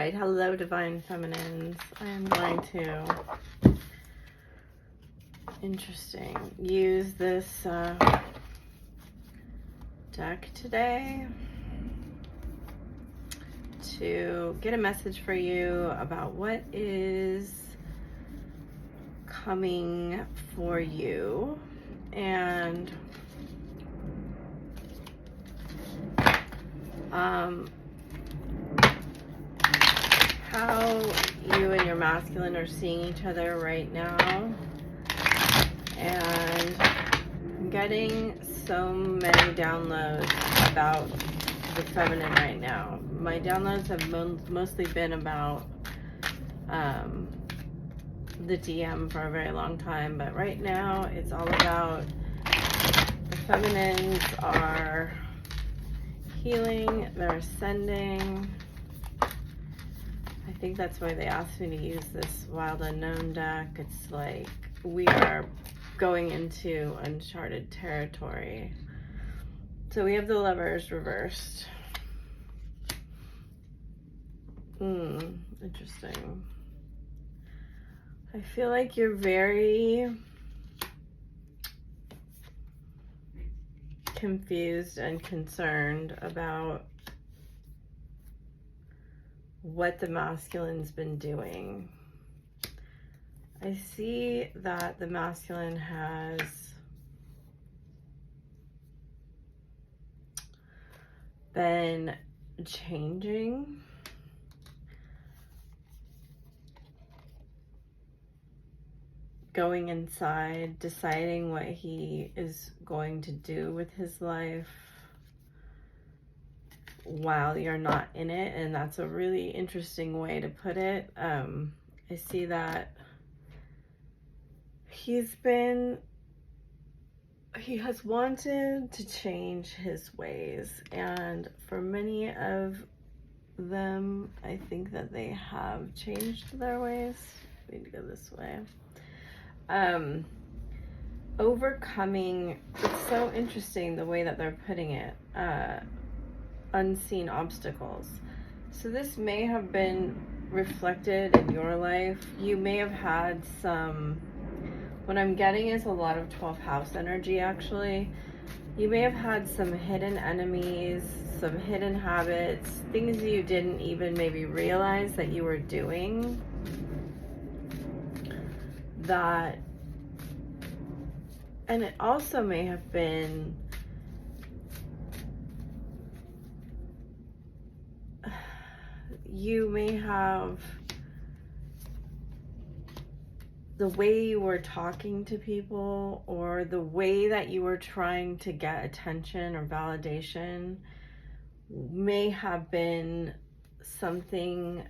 right, hello Divine Feminines. I am going to, use this deck today to get a message for you about what is coming for you and how you and your masculine are seeing each other right now. And I'm getting so many downloads about the feminine right now. My downloads have mostly been about the DM for a very long time, but right now it's all about the feminines are healing, they're ascending. I think that's why they asked me to use this Wild Unknown deck. It's like we are going into uncharted territory. So we have the Lovers reversed. Interesting. I feel like you're very confused and concerned about what the masculine's been doing. I see that the masculine has been changing, going inside, deciding what he is going to do with his life while you're not in it, and that's a really interesting way to put it. I see that he has wanted to change his ways, and for many of them, I think that they have changed their ways. I need to go this way. Overcoming, it's so interesting the way that they're putting it, unseen obstacles. So this may have been reflected in your life. You may have had some, what I'm getting is a lot of 12th house energy actually. You may have had some hidden enemies, some hidden habits, things you didn't even maybe realize that you were doing that. And it also may have been you may have the way you were talking to people or the way that you were trying to get attention or validation may have been something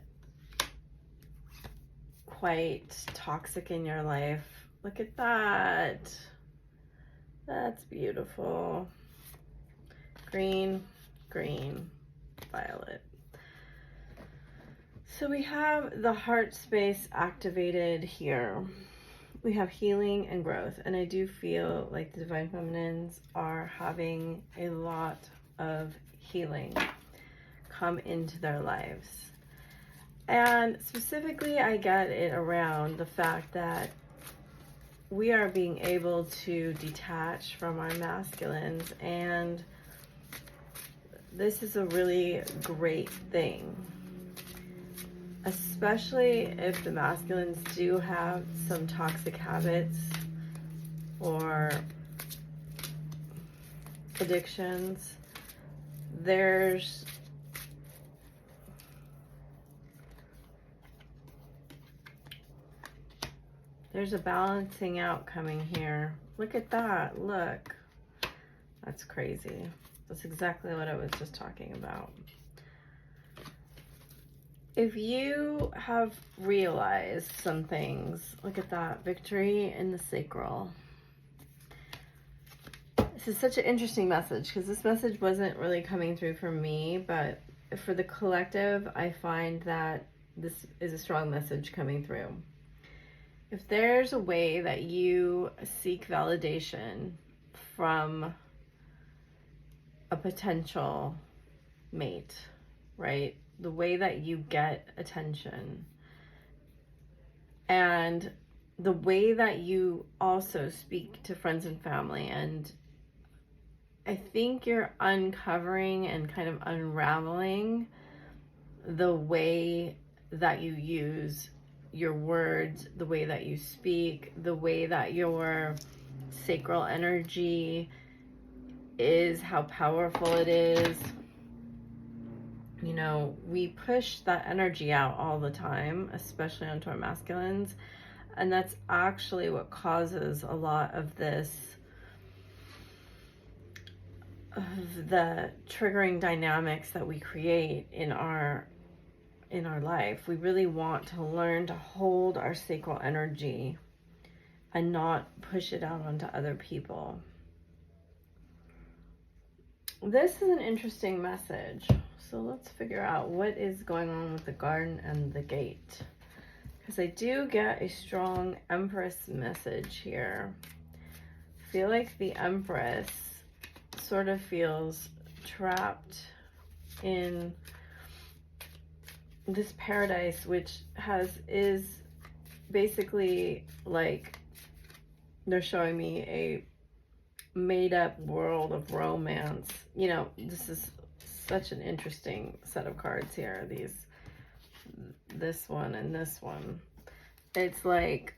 quite toxic in your life. Look at that. That's beautiful. Green, green, violet. So we have the heart space activated here. We have healing and growth. And I do feel like the Divine Feminines are having a lot of healing come into their lives. And specifically, I get it around the fact that we are being able to detach from our masculines. And this is a really great thing. Especially if the masculines do have some toxic habits or addictions. There's a balancing out coming here. Look at that, look. That's crazy. That's exactly what I was just talking about. If you have realized some things, look at that, victory in the sacral. This is such an interesting message because this message wasn't really coming through for me, but for the collective, I find that this is a strong message coming through. If there's a way that you seek validation from a potential mate, right? the way that you get attention, and the way that you also speak to friends and family. And I think you're uncovering and kind of unraveling the way that you use your words, the way that you speak, the way that your sacral energy is, how powerful it is. You know, we push that energy out all the time, especially onto our masculines. And that's actually what causes a lot of this, of the triggering dynamics that we create in our life. We really want to learn to hold our sacral energy and not push it out onto other people. This is an interesting message. So let's figure out what is going on with the garden and the gate. Because I do get a strong Empress message here. I feel like the Empress sort of feels trapped in this paradise, which is basically like, they're showing me a made up world of romance. You know, this is such an interesting set of cards here. This one and this one. It's like,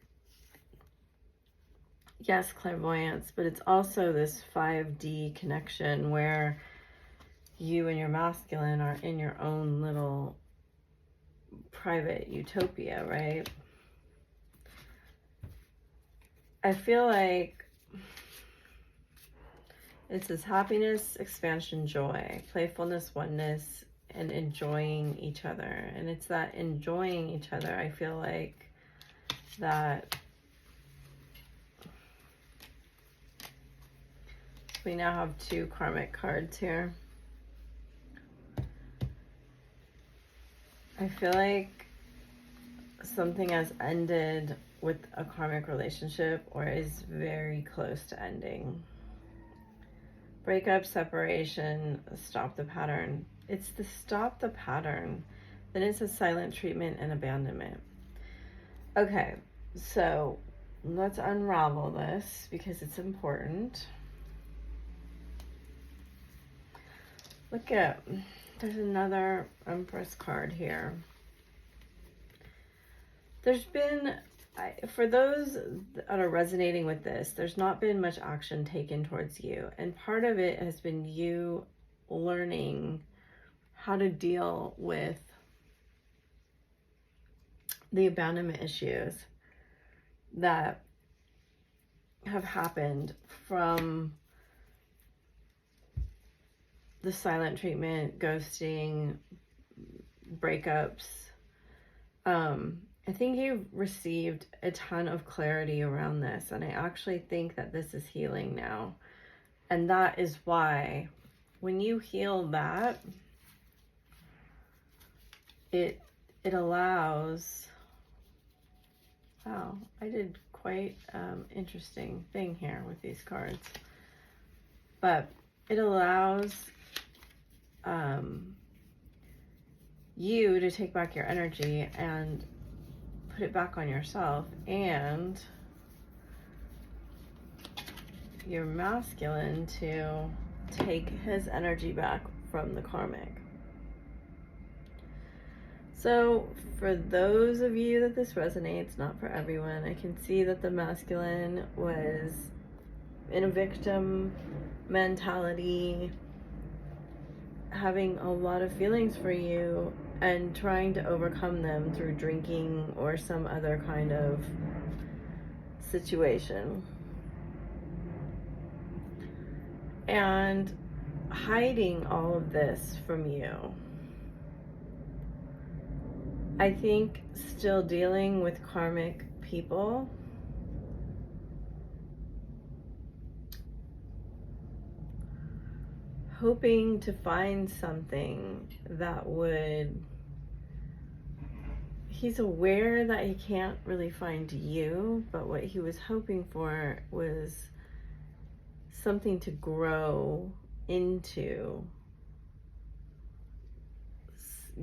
yes, clairvoyance, but it's also this 5D connection where you and your masculine are in your own little private utopia, right? I feel like it says happiness, expansion, joy, playfulness, oneness, and enjoying each other. And it's that enjoying each other. I feel like that we now have 2 karmic cards here. I feel like something has ended with a karmic relationship or is very close to ending. Breakup, separation, stop the pattern. It's the stop the pattern. Then it's a silent treatment and abandonment. Okay, so let's unravel this because it's important. Look at, there's another Empress card here. There's been, for those that are resonating with this, there's not been much action taken towards you. And part of it has been you learning how to deal with the abandonment issues that have happened from the silent treatment, ghosting, breakups. I think you've received a ton of clarity around this, and I actually think that this is healing now. And that is why when you heal that, it allows, wow, I did quite interesting thing here with these cards. But it allows you to take back your energy and put it back on yourself, and your masculine to take his energy back from the karmic. So for those of you that this resonates, not for everyone, I can see that the masculine was in a victim mentality, having a lot of feelings for you and trying to overcome them through drinking or some other kind of situation. And hiding all of this from you. I think still dealing with karmic people. Hoping to find something that would, he's aware that he can't really find you, but what he was hoping for was something to grow into,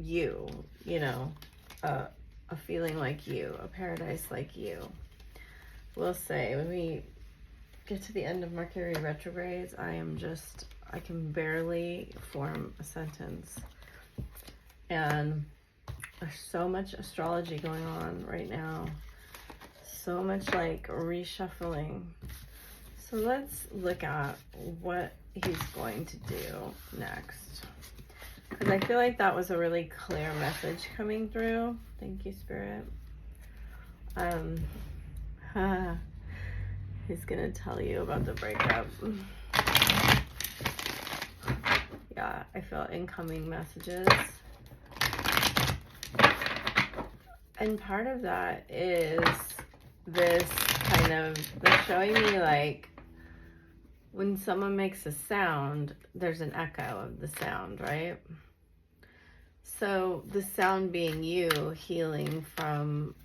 you, you know, a feeling like you, a paradise like you. We'll say when we get to the end of Mercury retrogrades, I can barely form a sentence. And there's so much astrology going on right now. So much like reshuffling. So let's look at what he's going to do next. Because I feel like that was a really clear message coming through. Thank you, Spirit. He's going to tell you about the breakup. Yeah, I feel incoming messages. And part of that is this kind of, they're showing me like when someone makes a sound, there's an echo of the sound, right? So the sound being you healing from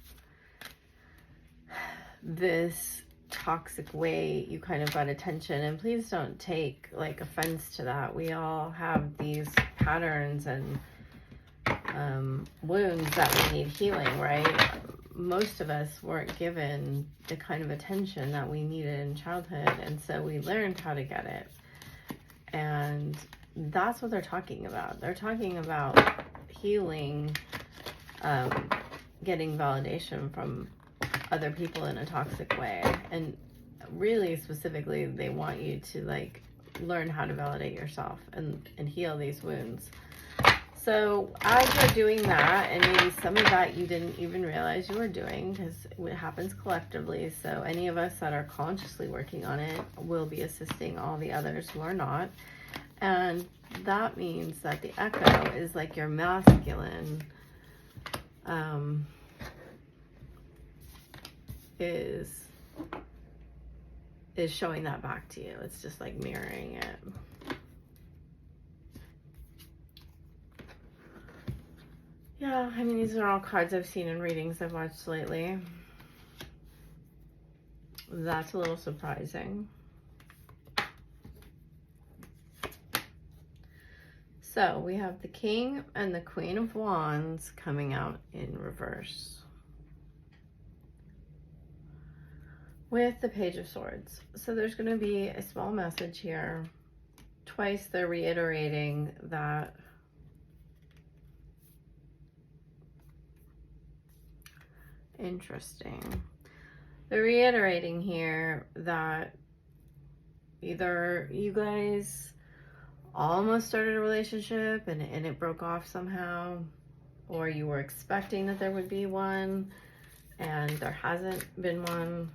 this toxic way you kind of got attention. And please don't take like offense to that. We all have these patterns and wounds that we need healing, right? Most of us weren't given the kind of attention that we needed in childhood, and so we learned how to get it. And that's what they're talking about. They're talking about healing, getting validation from other people in a toxic way. And really specifically, they want you to like learn how to validate yourself and heal these wounds. So as you're doing that, and maybe some of that you didn't even realize you were doing, because it happens collectively, so any of us that are consciously working on it will be assisting all the others who are not. And that means that the echo is like your masculine is showing that back to you. It's just like mirroring it. Yeah, I mean, these are all cards I've seen in readings I've watched lately. That's a little surprising. So we have the King and the Queen of Wands coming out in reverse, with the Page of Swords. So there's going to be a small message here. Twice they're reiterating that interesting. They're reiterating here that either you guys almost started a relationship and it broke off somehow, or you were expecting that there would be one and there hasn't been one.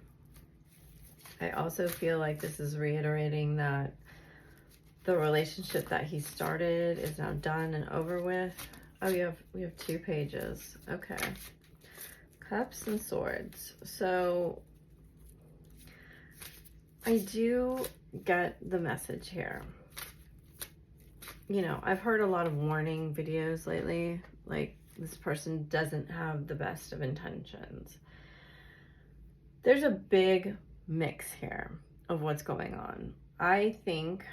I also feel like this is reiterating that the relationship that he started is now done and over with. Oh, we have 2 pages. Okay. Cups and Swords. So I do get the message here. You know, I've heard a lot of warning videos lately, like this person doesn't have the best of intentions. There's a big mix here of what's going on. I think,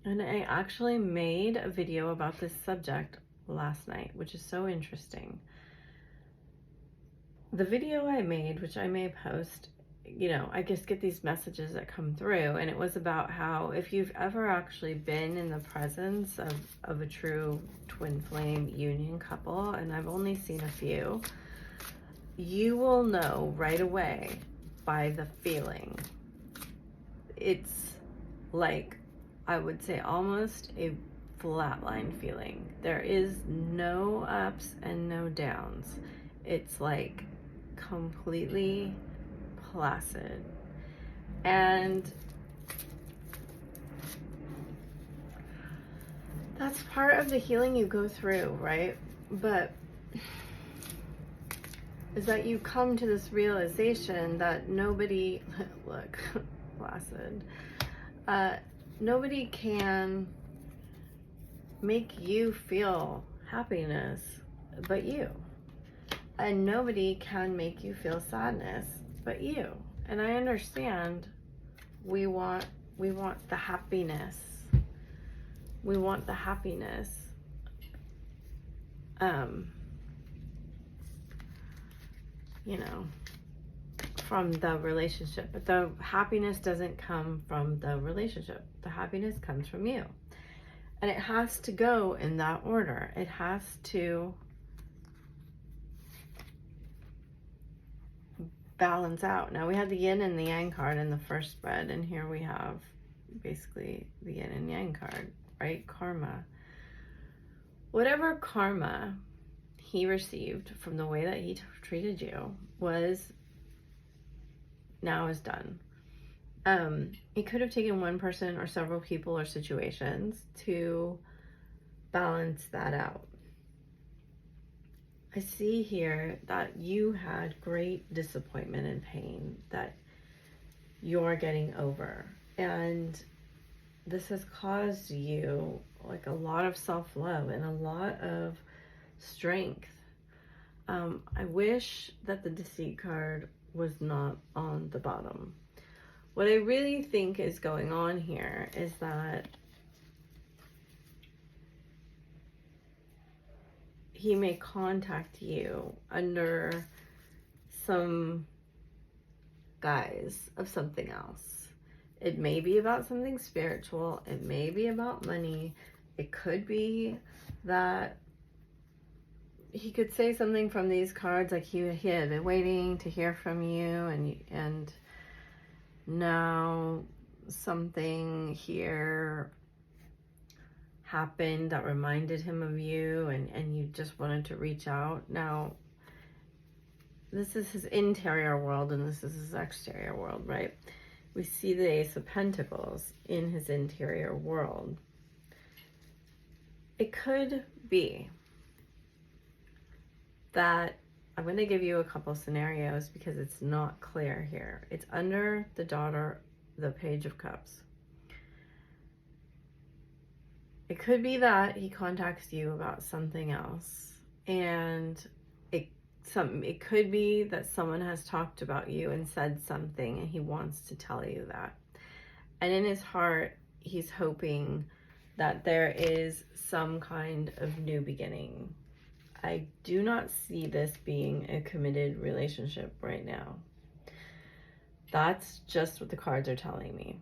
and I actually made a video about this subject last night, which is so interesting. The video I made, which I may post, you know, I just get these messages that come through, and it was about how if you've ever actually been in the presence of a true twin flame union couple, and I've only seen a few, you will know right away by the feeling. It's like, I would say almost a flatline feeling. There is no ups and no downs. It's like completely placid. And that's part of the healing you go through, right? But is that you come to this realization that nobody, look, placid, nobody can make you feel happiness but you. And nobody can make you feel sadness but you. And I understand we want the happiness. We want the happiness. you know, from the relationship. But the happiness doesn't come from the relationship. The happiness comes from you. And it has to go in that order. It has to balance out. Now we have the yin and the yang card in the first spread, and here we have basically the yin and yang card, right? Karma. Whatever karma he received from the way that he treated you now is done. It could have taken one person or several people or situations to balance that out. I see here that you had great disappointment and pain that you're getting over. And this has caused you like a lot of self-love and a lot of strength. I wish that the deceit card was not on the bottom. What I really think is going on here is that he may contact you under some guise of something else. It may be about something spiritual. It may be about money. It could be that he could say something from these cards, like he had been waiting to hear from you, and now something here happened that reminded him of you, and you just wanted to reach out. Now, this is his interior world and this is his exterior world, right? We see the Ace of Pentacles in his interior world. It could be that, I'm going to give you a couple scenarios because it's not clear here. It's under the daughter, the Page of Cups. It could be that he contacts you about something else, and it could be that someone has talked about you and said something and he wants to tell you that. And in his heart, he's hoping that there is some kind of new beginning. I do not see this being a committed relationship right now. That's just what the cards are telling me.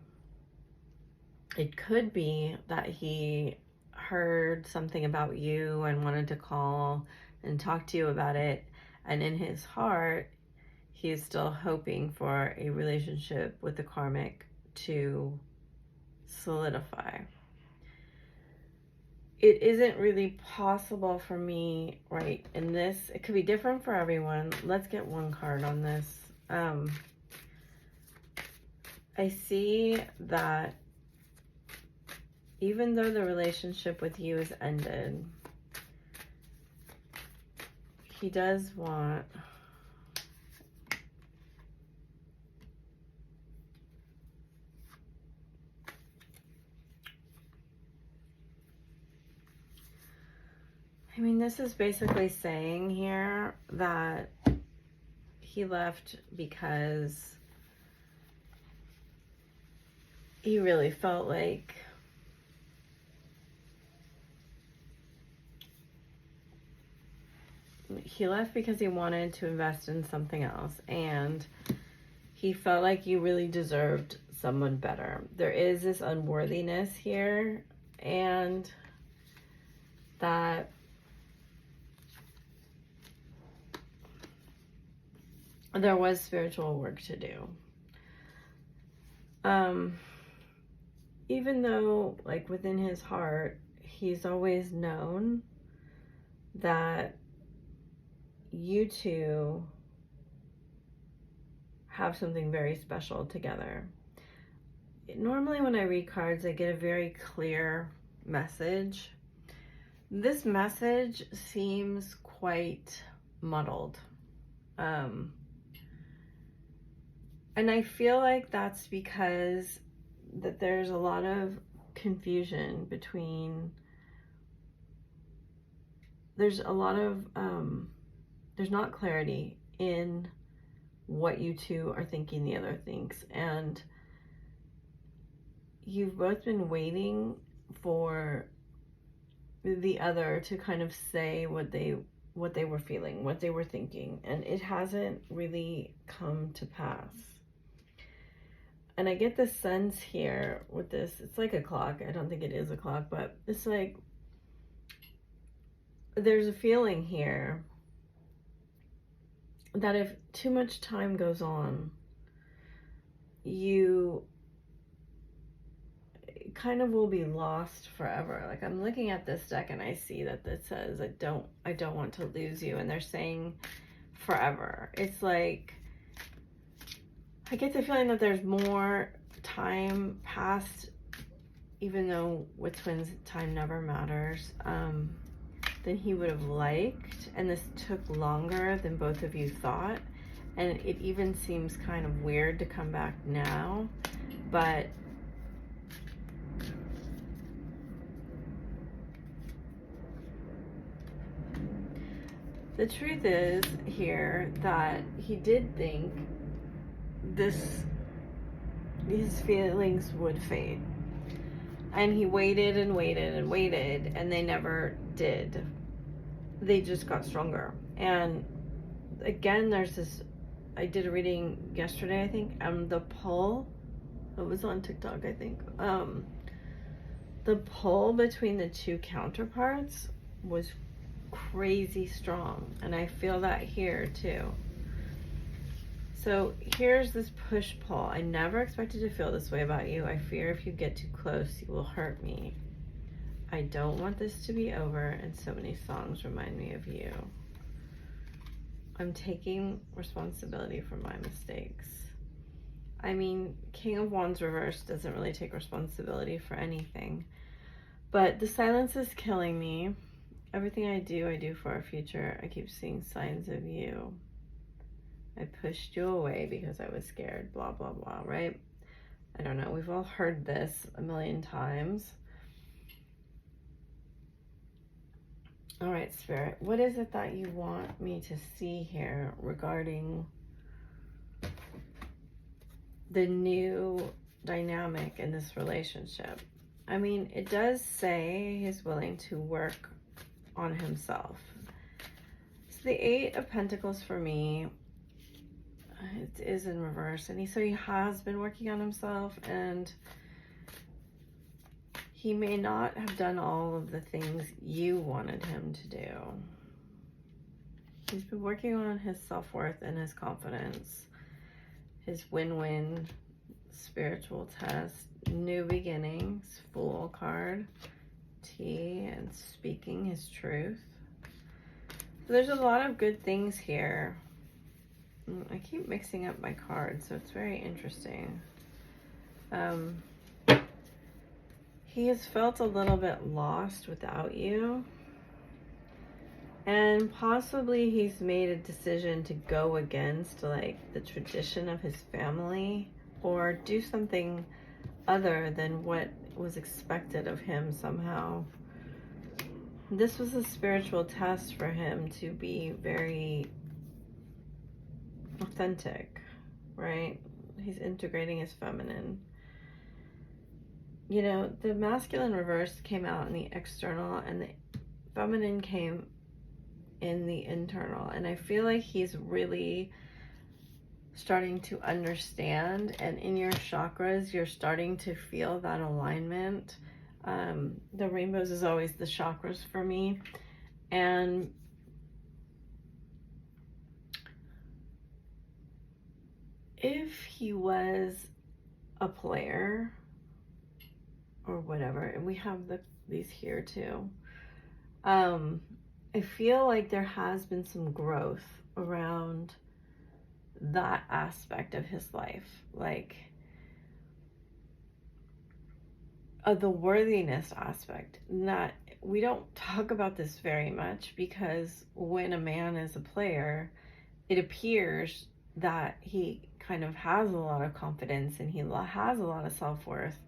It could be that he heard something about you and wanted to call and talk to you about it. And in his heart, he is still hoping for a relationship with the karmic to solidify. It isn't really possible for me, right, in this. It could be different for everyone. Let's get one card on this. I see that even though the relationship with you is ended, he does want this is basically saying here that he left because he really felt like he wanted to invest in something else, and he felt like you really deserved someone better. There is this unworthiness here, and that there was spiritual work to do. Even though, like, within his heart, he's always known that you two have something very special together. Normally when I read cards, I get a very clear message. This message seems quite muddled. And I feel like that's because that there's a lot of confusion between, there's not clarity in what you two are thinking the other thinks, and you've both been waiting for the other to kind of say what they were feeling, what they were thinking, and it hasn't really come to pass. And I get the sense here with this, it's like a clock. I don't think it is a clock, but it's like there's a feeling here that if too much time goes on, you kind of will be lost forever. Like, I'm looking at this deck and I see that it says, I don't want to lose you. And they're saying forever. It's like, I get the feeling that there's more time passed, even though with twins, time never matters, than he would have liked. And this took longer than both of you thought. And it even seems kind of weird to come back now, but the truth is here that he did think his feelings would fade. And he waited and waited and waited, and they never did. They just got stronger. And again, there's this, I did a reading yesterday, I think, the pull, it was on TikTok, I think. The pull between the two counterparts was crazy strong, and I feel that here too. So here's this push-pull. I never expected to feel this way about you. I fear if you get too close, you will hurt me. I don't want this to be over, and so many songs remind me of you. I'm taking responsibility for my mistakes. I mean, King of Wands reversed doesn't really take responsibility for anything. But the silence is killing me. Everything I do for our future. I keep seeing signs of you. I pushed you away because I was scared, blah, blah, blah, right? I don't know. We've all heard this a million times. All right, Spirit, what is it that you want me to see here regarding the new dynamic in this relationship? I mean, it does say he's willing to work on himself. So the Eight of Pentacles for me, it is in reverse, and so he has been working on himself, and he may not have done all of the things you wanted him to do. He's been working on his self-worth and his confidence, his win-win spiritual test, new beginnings, Fool card, T, and speaking his truth. So there's a lot of good things here. I keep mixing up my cards, so it's very interesting. He has felt a little bit lost without you. And possibly he's made a decision to go against like the tradition of his family or do something other than what was expected of him somehow. This was a spiritual test for him to be very authentic, right? He's integrating his feminine. You know, the masculine reverse came out in the external and the feminine came in the internal. And I feel like he's really starting to understand, and in your chakras, you're starting to feel that alignment. The rainbows is always the chakras for me. And if he was a player or whatever, and we have these here too, I feel like there has been some growth around that aspect of his life, like the worthiness aspect. Not, we don't talk about this very much because when a man is a player, it appears that he kind of has a lot of confidence and he has a lot of self-worth,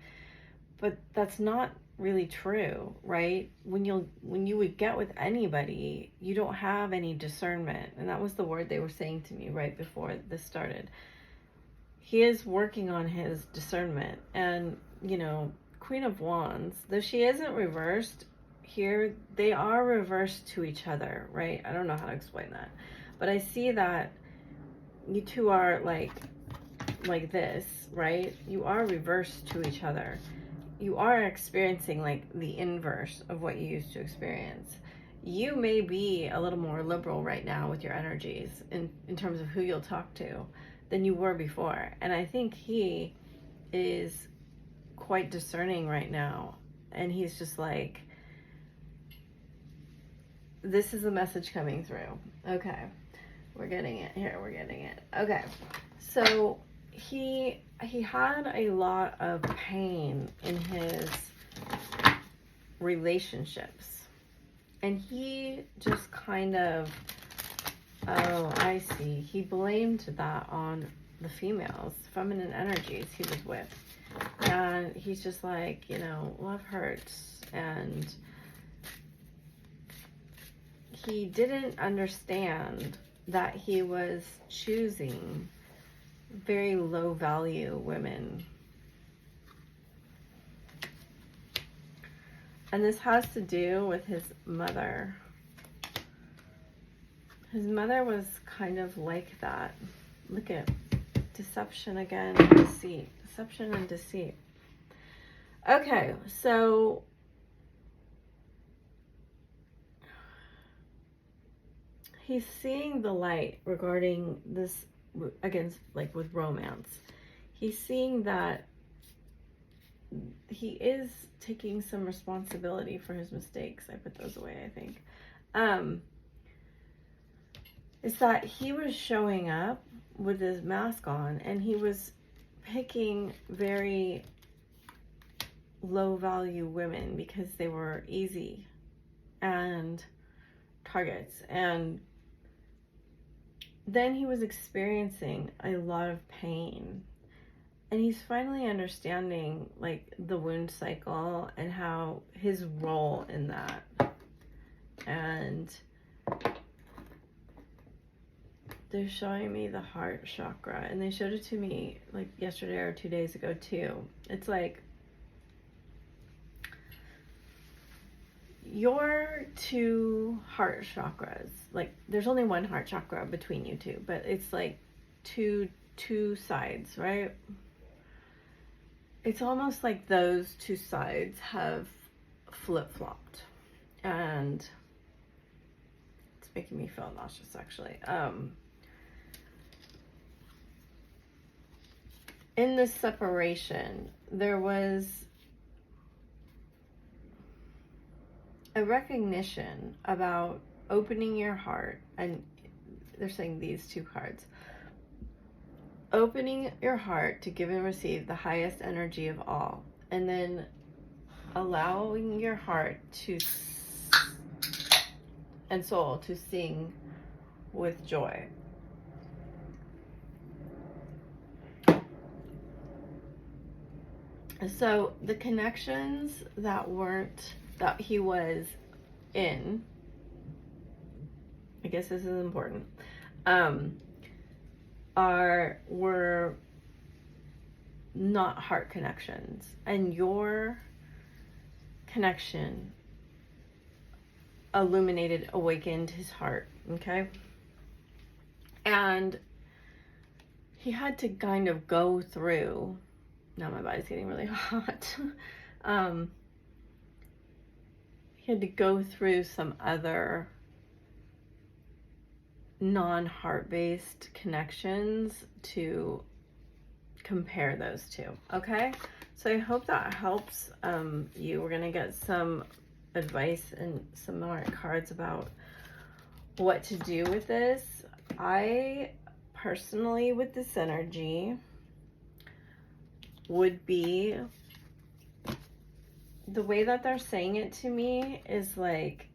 but that's not really true, right? When you would get with anybody, you don't have any discernment, and that was the word they were saying to me right before this started. He is working on his discernment, and you know, Queen of Wands, though she isn't reversed, here, they are reversed to each other, right? I don't know how to explain that, but I see that you two are like this, right? You are reversed to each other. You are experiencing like the inverse of what you used to experience. You may be a little more liberal right now with your energies in terms of who you'll talk to than you were before. And I think he is quite discerning right now. And he's just like, this is a message coming through. Okay. We're getting it here. We're getting it. Okay. So he had a lot of pain in his relationships. And he just kind of, oh, I see. He blamed that on the females, feminine energies he was with. And he's just like, you know, love hurts. And he didn't understand that he was choosing very low value women. And this has to do with his mother. His mother was kind of like that. Look at deception again, deceit. Deception and deceit. Okay, so he's seeing the light regarding this, against, like with romance. He's seeing that he is taking some responsibility for his mistakes. I put those away, I think. Is that he was showing up with his mask on and he was picking very low value women because they were easy and targets. And then he was experiencing a lot of pain. And he's finally understanding like the wound cycle and how his role in that. And they're showing me the heart chakra, and they showed it to me like yesterday or 2 days ago too. It's like your two heart chakras, like there's only one heart chakra between you two, but it's like two sides, right? It's almost like those two sides have flip-flopped, and it's making me feel nauseous actually. In this separation, there was a recognition about opening your heart, and they're saying these two cards. Opening your heart to give and receive the highest energy of all, and then allowing your heart to and soul to sing with joy. So the connections that he was in, I guess this is important, were not heart connections, and your connection awakened his heart, okay? And he had to kind of go through, now my body's getting really hot, he had to go through some other non-heart-based connections to compare those two, okay? So I hope that helps you. We're going to get some advice and some more cards about what to do with this. I personally, with this energy, would be, the way that they're saying it to me is like,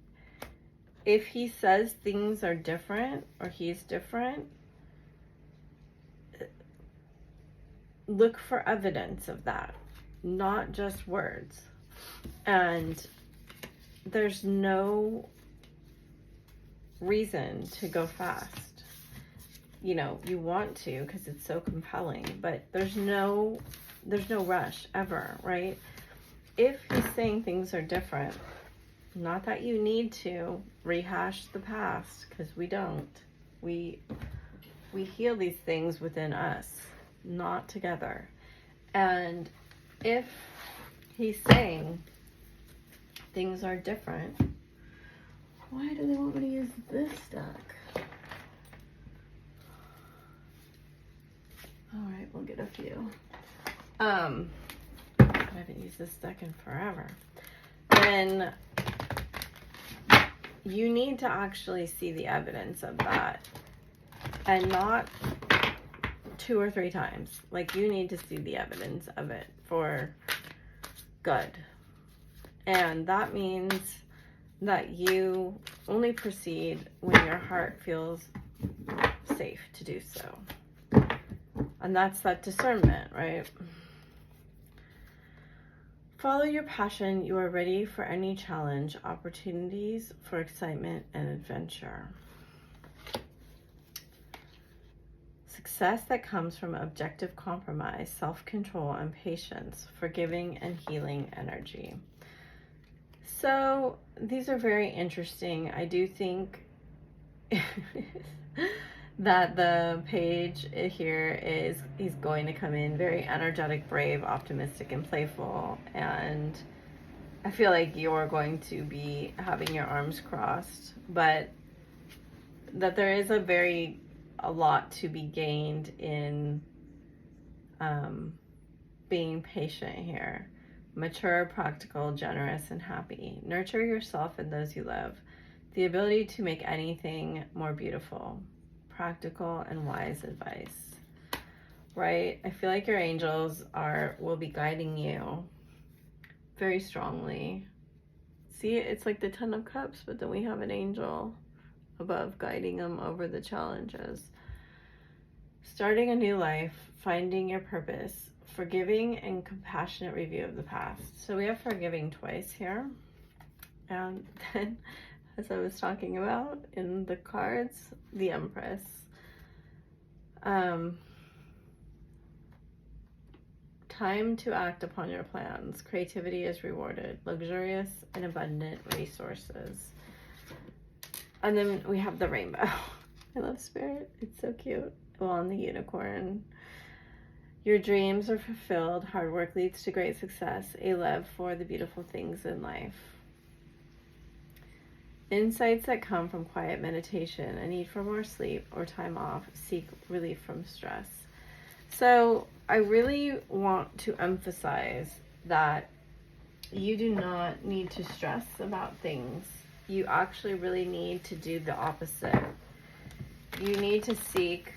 if he says things are different or he's different, look for evidence of that, not just words. And there's no reason to go fast. You know, you want to because it's so compelling, but there's no rush ever, right? If he's saying things are different, Not that you need to rehash the past, because we don't. We heal these things within us, not together. And if he's saying things are different, why do they want me to use this deck? All right, we'll get a few. I haven't used this deck in forever. Then you need to actually see the evidence of that, and not 2 or 3 times. Like, you need to see the evidence of it for good. And that means that you only proceed when your heart feels safe to do so. And that's that discernment, right? Follow your passion. You are ready for any challenge, opportunities for excitement and adventure. Success that comes from objective compromise, self-control, and patience, forgiving and healing energy. So these are very interesting. I do think that the page here is, he's going to come in very energetic, brave, optimistic, and playful. And I feel like you're going to be having your arms crossed, but that there is a lot to be gained in being patient here. Mature, practical, generous, and happy. Nurture yourself and those you love. The ability to make anything more beautiful. Practical and wise advice. Right? I feel like your angels will be guiding you very strongly. See, it's like the 10 of Cups, but then we have an angel above guiding them over the challenges. Starting a new life, finding your purpose, forgiving and compassionate review of the past. So we have forgiving twice here. And then, as I was talking about in the cards, the Empress. Time to act upon your plans. Creativity is rewarded. Luxurious and abundant resources. And then we have the rainbow. I love Spirit. It's so cute. Well, and the unicorn. Your dreams are fulfilled. Hard work leads to great success. A love for the beautiful things in life. Insights that come from quiet meditation. A need for more sleep or time off. Seek relief from stress. So I really want to emphasize that you do not need to stress about things. You actually really need to do the opposite. You need to seek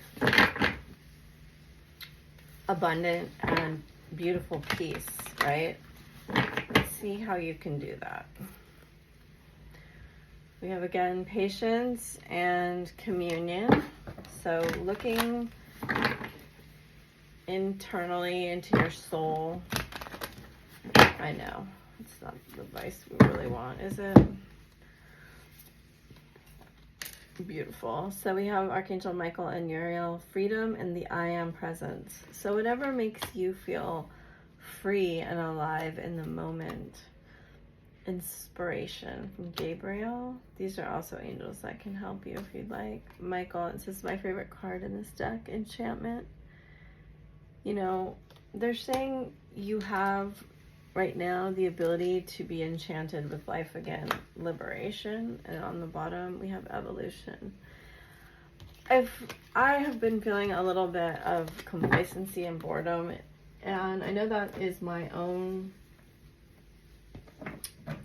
abundant and beautiful peace, right? See how you can do that. We have, again, patience and communion. So looking internally into your soul. I know, it's not the advice we really want, is it? Beautiful. So we have Archangel Michael and Uriel, freedom and the I am presence. So whatever makes you feel free and alive in the moment. Inspiration from Gabriel. These are also angels that can help you if you'd like. Michael, it says my favorite card in this deck, enchantment. You know, they're saying you have right now the ability to be enchanted with life again. Liberation. And on the bottom we have evolution. I have been feeling a little bit of complacency and boredom, and I know that is my own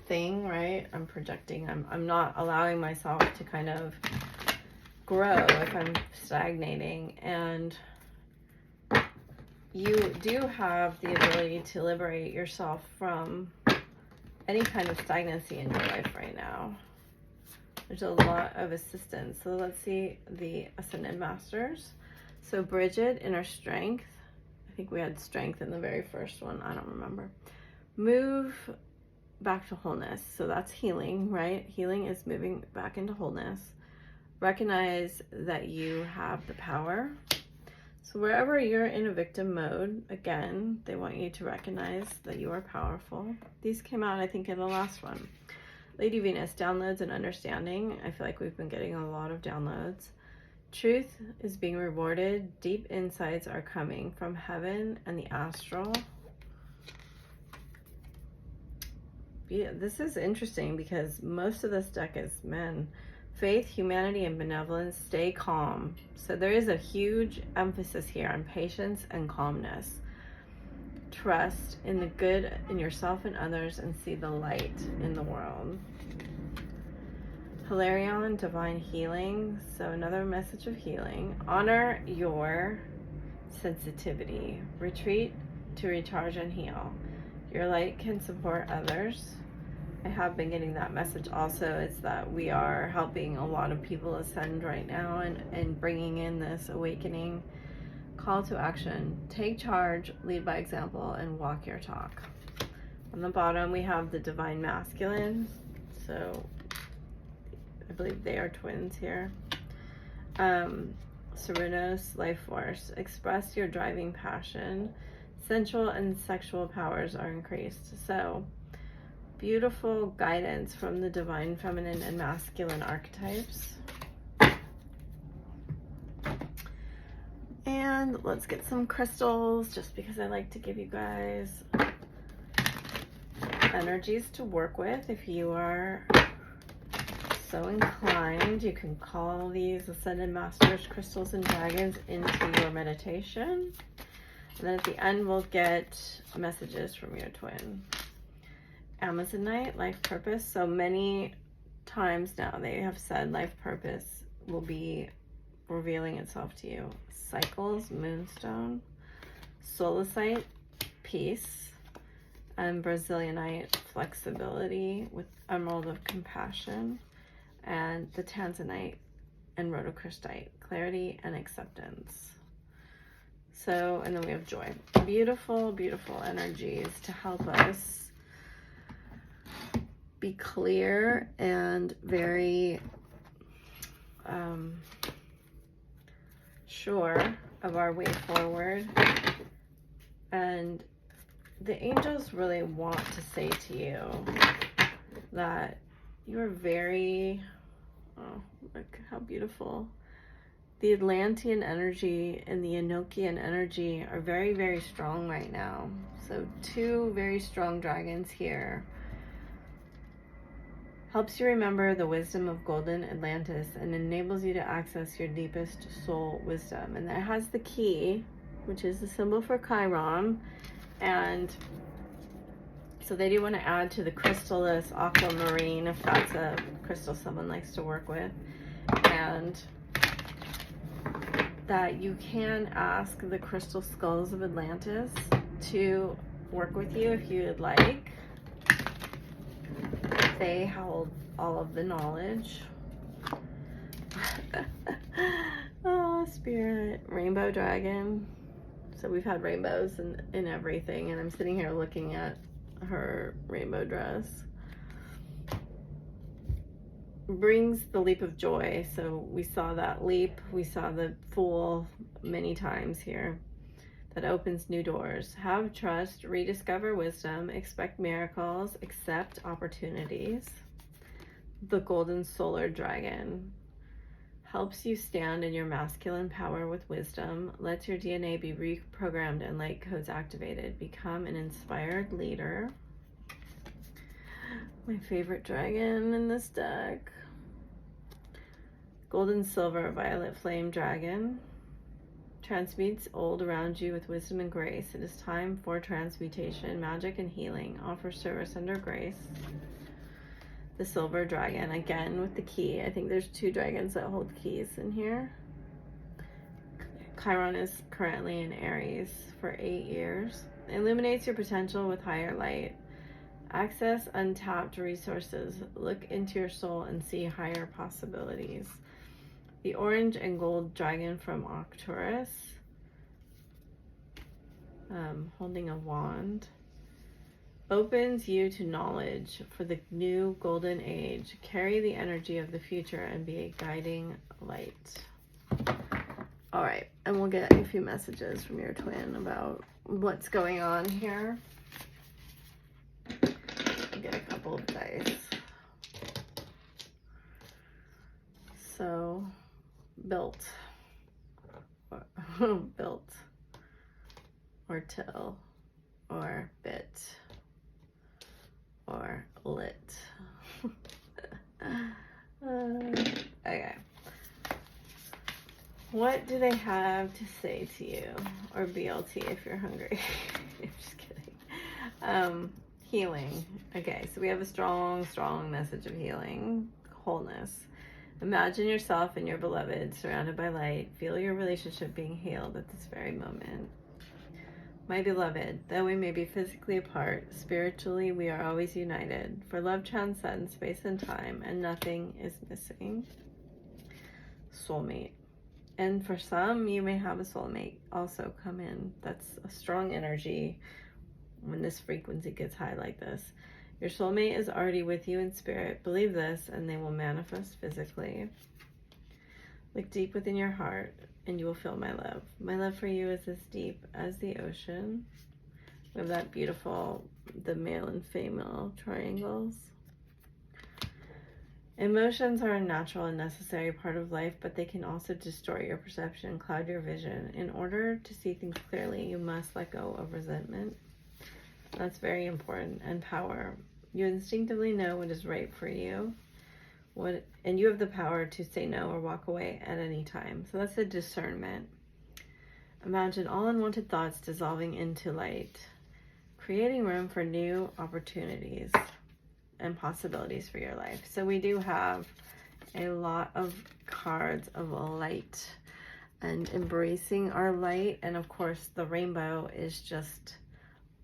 thing, right? I'm projecting. I'm not allowing myself to kind of grow if I'm stagnating. And you do have the ability to liberate yourself from any kind of stagnancy in your life right now. There's a lot of assistance. So let's see the Ascended Masters. So Bridget, inner strength. I think we had strength in the very first one. I don't remember. Move back to wholeness. So that's healing, right? Healing is moving back into wholeness. Recognize that you have the power. So wherever you're in a victim mode, again, they want you to recognize that you are powerful. These came out, I think, in the last one. Lady Venus, downloads and understanding. I feel like we've been getting a lot of downloads. Truth is being rewarded. Deep insights are coming from heaven and the astral. Yeah, this is interesting because most of this deck is men. Faith, humanity, and benevolence. Stay calm. So there is a huge emphasis here on patience and calmness. Trust in the good in yourself and others, and see the light in the world. Hilarion, divine healing. So another message of healing. Honor your sensitivity. Retreat to recharge and heal. Your light can support others. I have been getting that message also. It's that we are helping a lot of people ascend right now and bringing in this awakening. Call to action. Take charge, lead by example, and walk your talk. On the bottom, we have the divine masculine. So I believe they are twins here. Serenos, life force. Express your driving passion. Sensual and sexual powers are increased. So beautiful guidance from the divine feminine and masculine archetypes. And let's get some crystals, just because I like to give you guys energies to work with. If you are so inclined, you can call these Ascended Masters, crystals, and dragons into your meditation. And then at the end, we'll get messages from your twin. Amazonite, life purpose. So many times now they have said life purpose will be revealing itself to you. Cycles, moonstone. Solicite, peace. And Brazilianite, flexibility, with emerald of compassion. And the Tanzanite and rhodochrostite, clarity and acceptance. So, and then we have joy. Beautiful, beautiful energies to help us be clear and very sure of our way forward. And the angels really want to say to you that you're very, oh, look how beautiful. The Atlantean energy and the Enochian energy are very, very strong right now. So two very strong dragons here. Helps you remember the wisdom of golden Atlantis and enables you to access your deepest soul wisdom. And that has the key, which is the symbol for Chiron. And so they do want to add to the crystallus aquamarine, if that's a crystal someone likes to work with. And that you can ask the crystal skulls of Atlantis to work with you if you would like. They hold all of the knowledge. Oh, spirit. Rainbow dragon. So we've had rainbows in everything, and I'm sitting here looking at her rainbow dress. Brings the leap of joy. So we saw that leap. We saw the Fool many times here. That opens new doors. Have trust, rediscover wisdom, expect miracles, accept opportunities. The golden solar dragon helps you stand in your masculine power with wisdom, lets your DNA be reprogrammed and light codes activated. Become an inspired leader. My favorite dragon in this deck. Golden silver violet flame dragon. Transmutes old around you with wisdom and grace. It is time for transmutation, magic, and healing. Offer service under grace. The silver dragon, again with the key. I think there's two dragons that hold keys in here. Chiron is currently in Aries for 8 years. Illuminates your potential with higher light. Access untapped resources. Look into your soul and see higher possibilities. The orange and gold dragon from Arcturus, holding a wand, opens you to knowledge for the new golden age. Carry the energy of the future and be a guiding light. All right, and we'll get a few messages from your twin about what's going on here. I'll get a couple of dice. So, built, or built, or till, or bit, or lit. Okay. What do they have to say to you? Or BLT if you're hungry. I'm just kidding. Healing. Okay, so we have a strong, strong message of healing, wholeness. Imagine yourself and your beloved surrounded by light. Feel your relationship being healed at this very moment. My beloved, though we may be physically apart, spiritually we are always united. For love transcends space and time, and nothing is missing. Soulmate. And for some, you may have a soulmate also come in. That's a strong energy when this frequency gets high like this. Your soulmate is already with you in spirit. Believe this, and they will manifest physically. Look deep within your heart, and you will feel my love. My love for you is as deep as the ocean. We have that beautiful, the male and female triangles. Emotions are a natural and necessary part of life, but they can also distort your perception, cloud your vision. In order to see things clearly, you must let go of resentment. That's very important. And power. You instinctively know what is right for you. And you have the power to say no or walk away at any time. So that's the discernment. Imagine all unwanted thoughts dissolving into light, creating room for new opportunities and possibilities for your life. So we do have a lot of cards of light and embracing our light. And of course, the rainbow is just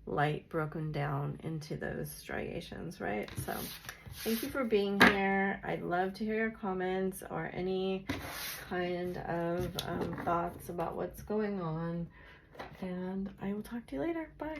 light broken down into those striations, right? So thank you for being here. I'd love to hear your comments or any kind of thoughts about what's going on. And I will talk to you later. Bye.